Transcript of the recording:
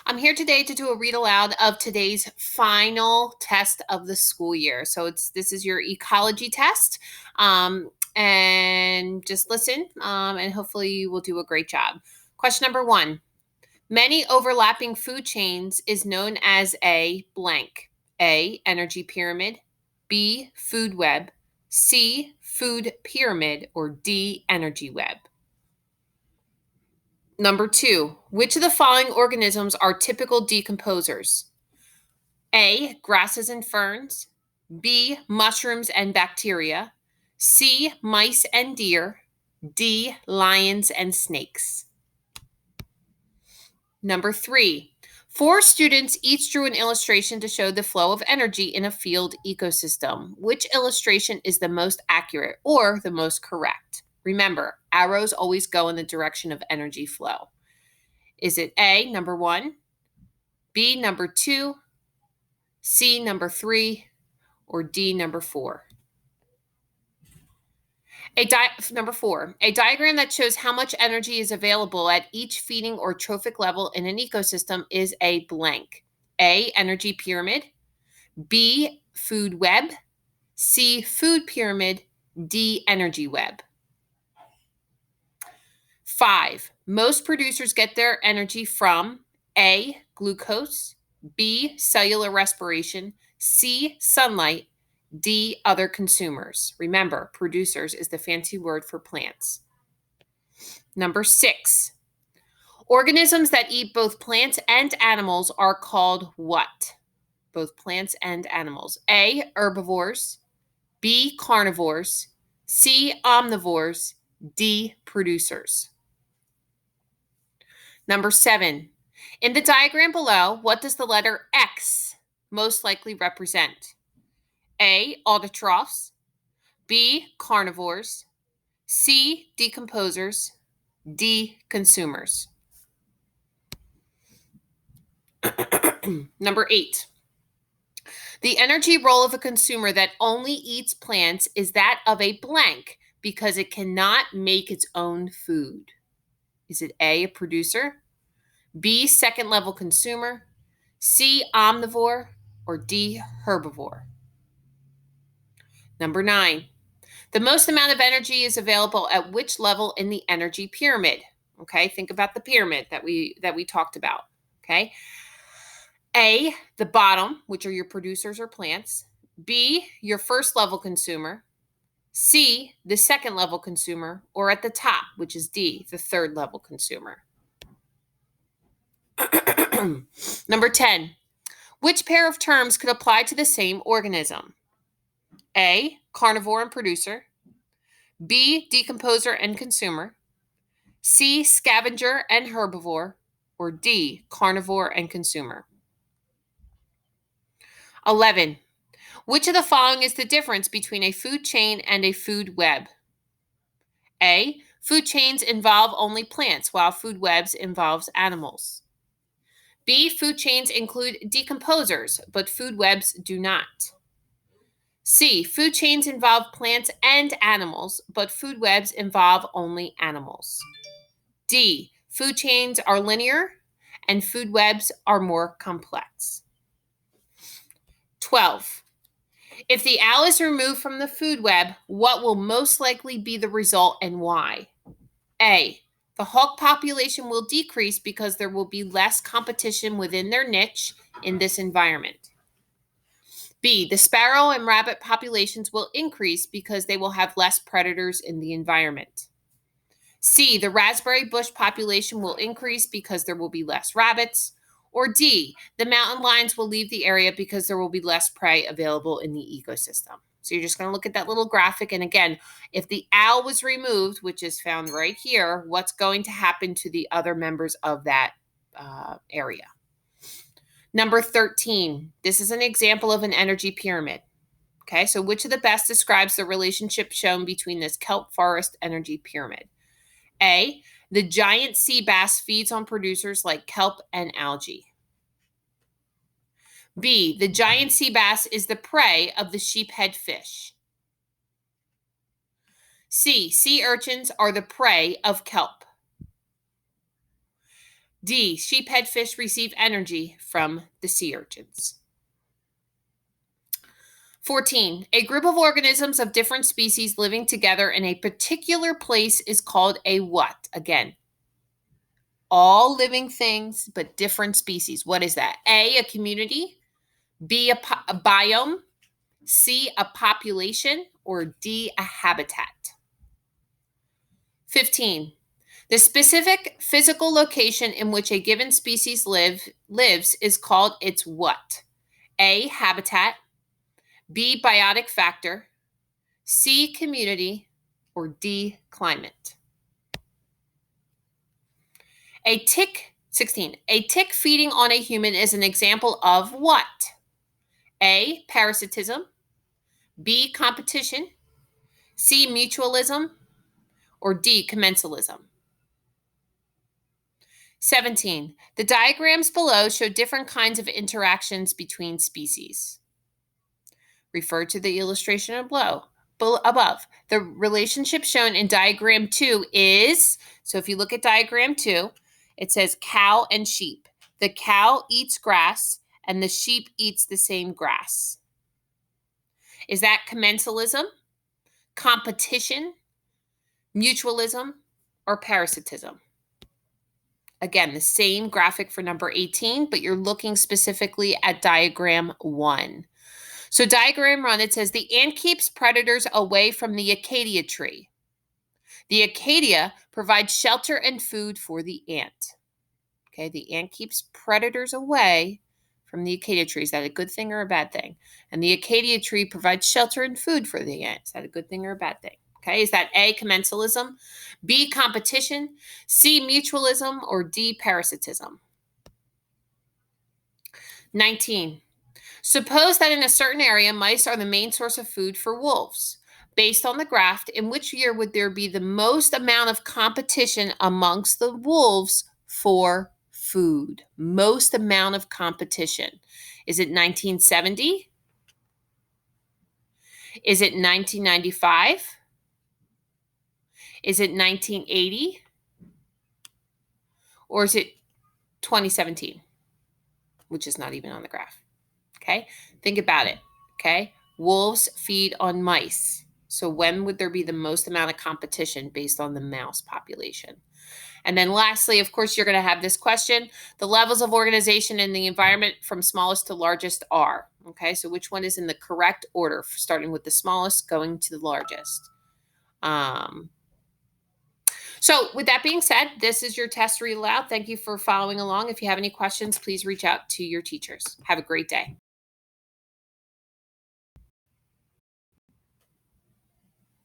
I'm here today to do a read aloud of today's final test of the school year. So this is your ecology test. And just listen, and hopefully you will do a great job. Question number 1. Many overlapping food chains is known as a blank. A, energy pyramid. B, food web. C, food pyramid. Or D, energy web. Number 2, which of the following organisms are typical decomposers? A, grasses and ferns. B, mushrooms and bacteria. C, mice and deer. D, lions and snakes. Number 3, 4 students each drew an illustration to show the flow of energy in a field ecosystem. Which illustration is the most accurate or the most correct? Remember, arrows always go in the direction of energy flow. Is it A, number 1, B, number 2, C, number 3, or D, number 4? Number 4, a diagram that shows how much energy is available at each feeding or trophic level in an ecosystem is a blank. A, energy pyramid. B, food web. C, food pyramid. D, energy web. 5, most producers get their energy from A, glucose. B, cellular respiration. C, sunlight. D, other consumers. Remember, producers is the fancy word for plants. Number 6, organisms that eat both plants and animals are called what? Both plants and animals. A, herbivores. B, carnivores. C, omnivores. D, producers. Number 7, in the diagram below, what does the letter X most likely represent? A, autotrophs. B, carnivores. C, decomposers. D, consumers. Number 8, the energy role of a consumer that only eats plants is that of a blank because it cannot make its own food. Is it A, a producer? B, second level consumer. C, omnivore. Or D, herbivore? Number 9, the most amount of energy is available at which level in the energy pyramid? Okay, think about the pyramid that we talked about. Okay. A, the bottom, which are your producers or plants. B, your first level consumer. C, the second level consumer. Or at the top, which is D, the third level consumer. Number 10, which pair of terms could apply to the same organism? A, carnivore and producer. B, decomposer and consumer. C, scavenger and herbivore. Or D, carnivore and consumer. 11, which of the following is the difference between a food chain and a food web? A, food chains involve only plants, while food webs involves animals. B, food chains include decomposers, but food webs do not. C, food chains involve plants and animals, but food webs involve only animals. D, food chains are linear and food webs are more complex. 12, if the owl is removed from the food web, what will most likely be the result and why? A, the hawk population will decrease because there will be less competition within their niche in this environment. B, the sparrow and rabbit populations will increase because they will have less predators in the environment. C, the raspberry bush population will increase because there will be less rabbits. Or D, the mountain lions will leave the area because there will be less prey available in the ecosystem. So you're just going to look at that little graphic. And again, if the owl was removed, which is found right here, what's going to happen to the other members of that area? Number 13, this is an example of an energy pyramid. Okay, so which of the best describes the relationship shown between this kelp forest energy pyramid? A, the giant sea bass feeds on producers like kelp and algae. B, the giant sea bass is the prey of the sheephead fish. C, sea urchins are the prey of kelp. D, sheephead fish receive energy from the sea urchins. 14, a group of organisms of different species living together in a particular place is called a what? Again, all living things, but different species. What is that? A community, B, a biome, C, a population, or D, a habitat. 15, the specific physical location in which a given species lives is called its what? A, habitat, B, biotic factor, C, community, or D, climate. 16. A tick feeding on a human is an example of what? A, parasitism, B, competition, C, mutualism, or D, commensalism. 17. The diagrams below show different kinds of interactions between species. Refer to the illustration above. The relationship shown in diagram 2 is, so if you look at diagram 2, it says cow and sheep. The cow eats grass and the sheep eats the same grass. Is that commensalism, competition, mutualism, or parasitism? Again, the same graphic for number 18, but you're looking specifically at diagram 1. So diagram 1, it says the ant keeps predators away from the acacia tree. The acacia provides shelter and food for the ant. Okay, the ant keeps predators away from the acacia tree. Is that a good thing or a bad thing? And the acacia tree provides shelter and food for the ant. Is that a good thing or a bad thing? Okay, is that A, commensalism, B, competition, C, mutualism, or D, parasitism? 19. Suppose that in a certain area, mice are the main source of food for wolves. Based on the graph, in which year would there be the most amount of competition amongst the wolves for food? Most amount of competition. Is it 1970? Is it 1995? Is it 1980? Or is it 2017? Which is not even on the graph. Okay, think about it. Okay, wolves feed on mice. So when would there be the most amount of competition based on the mouse population? And then lastly, of course, you're going to have this question. The levels of organization in the environment from smallest to largest are. Okay, so which one is in the correct order, starting with the smallest, going to the largest? So with that being said, this is your test read aloud. Thank you for following along. If you have any questions, please reach out to your teachers. Have a great day.